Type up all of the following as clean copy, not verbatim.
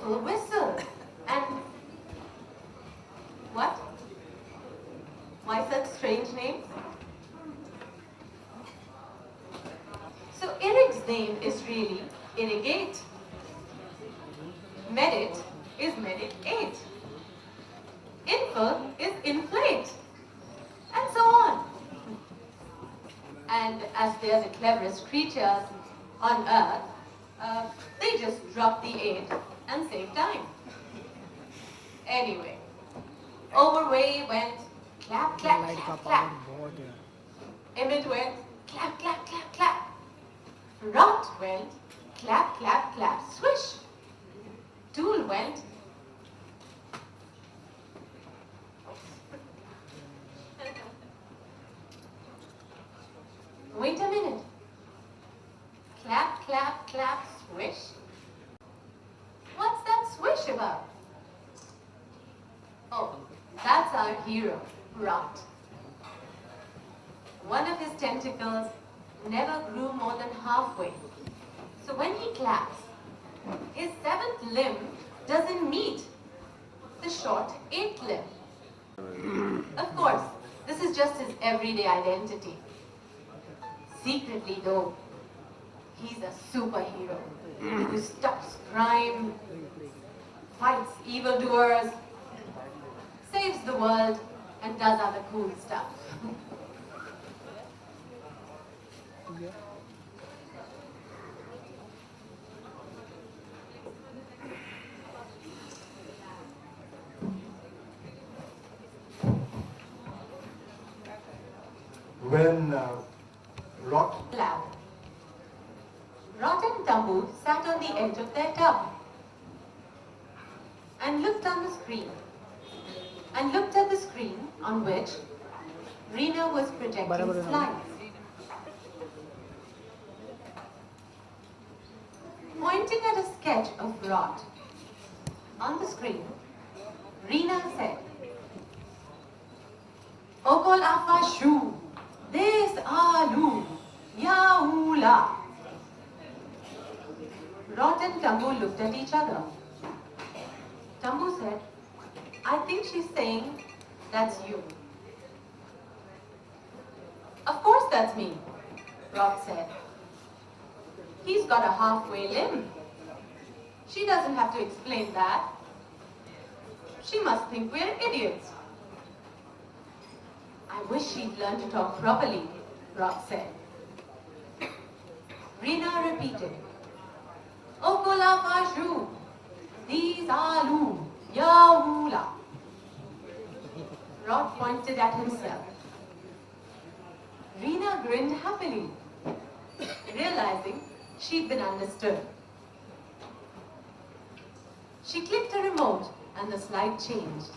powerful whistle. And what? Why such strange names? So Eric's name is really irrigate. Merit is meditate. Infl is inflate. And so on. And as they are the cleverest creatures on earth, they just drop the 8 and save time. Anyway, Overway went clap, clap, clap, clap. Emmett went clap, clap, clap, clap. Rot went clap, clap, clap, swish. Tool went wait a minute. Clap, clap, clap, swish. What's that swish about? Oh, that's our hero, Rot. One of his tentacles never grew more than halfway. So when he claps, his 7th limb doesn't meet the short 8th limb. Of course, this is just his everyday identity. Secretly though, he's a superhero who stops crime, fights evildoers, saves the world, and does other cool stuff. When Rot and Tambu sat on the edge of their tub and looked on the screen and looked at the screen on which Reena was projecting slides. Pointing at a sketch of Rot on the screen, Reena said, Okol afa shu, des alu, yaula. Rot and Tambu looked at each other. Tambu said, I think she's saying, that's you. Of course that's me, Rot said. He's got a halfway limb. She doesn't have to explain that. She must think we're idiots. I wish she'd learned to talk properly, Rot said. Reena repeated, Okola fashu, these alu, yaula. Rot pointed at himself. Reena grinned happily, realizing she'd been understood. She clicked a remote and the slide changed.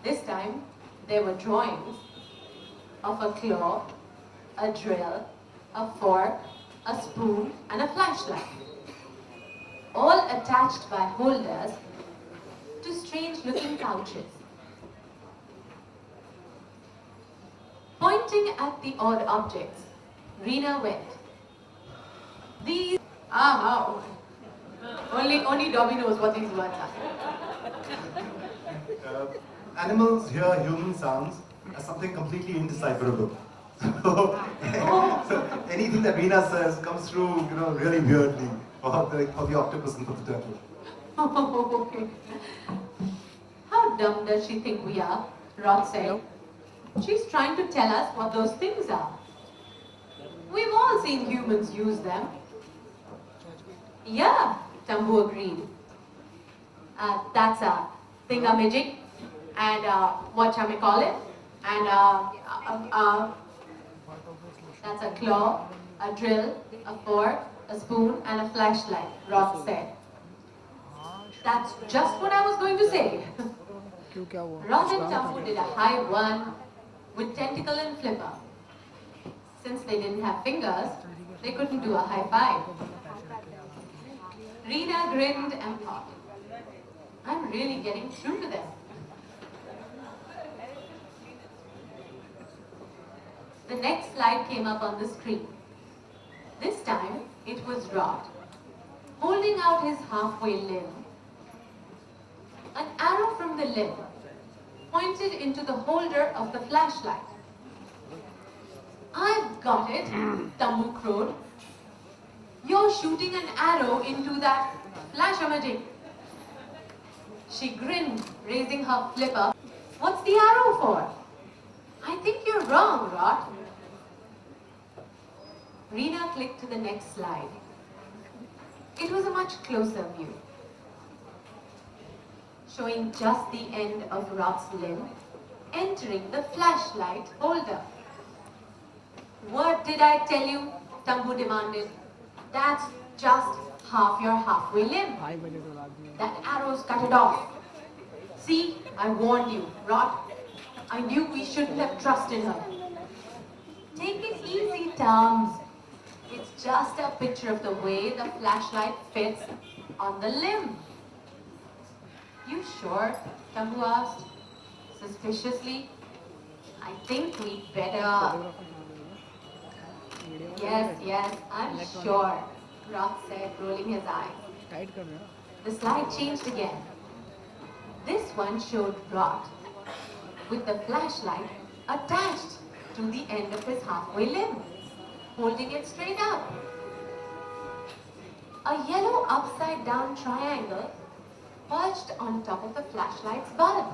This time, there were drawings of a claw, a drill, a fork, a spoon, and a flashlight, all attached by holders to strange-looking pouches. Pointing at the odd objects, Reena went, these are how. Only Dobby knows what these words are. Animals hear human sounds as something completely indecipherable. So anything that Reena says comes through, really weirdly for the octopus and for the turtle. Oh, okay. How dumb does she think we are? Rot said. She's trying to tell us what those things are. We've all seen humans use them. Yeah, Tambu agreed. That's a thingamajig, and whatchamacallit, and that's a claw, a drill, a fork, a spoon, and a flashlight, Roth said. That's just what I was going to say. Roth and Tambu did a high one with tentacle and flipper. Since they didn't have fingers, they couldn't do a high five. Reena grinned and thought, I'm really getting through to them. The next slide came up on the screen. This time, it was Rod, holding out his halfway limb. An arrow from the limb pointed into the holder of the flashlight. "I've got it," Tambu crowed. "You're shooting an arrow into that flash-o-matic." She grinned, raising her flipper. "What's the arrow for?" "I think you're wrong, Rot." Reena clicked to the next slide. It was a much closer view, showing just the end of Rot's limb entering the flashlight holder. "What did I tell you?" Tambu demanded. "That's just half your halfway limb. That arrow's cut it off. See, I warned you, Rot. I knew we shouldn't have trusted her." "Take it easy, Tums. It's just a picture of the way the flashlight fits on the limb." "You sure?" Tambu asked, suspiciously. "I think we'd better..." Yes, I'm sure," Rot said, rolling his eyes. The slide changed again. This one showed Rot with the flashlight attached to the end of his halfway limb, holding it straight up. A yellow upside-down triangle perched on top of the flashlight's bulb.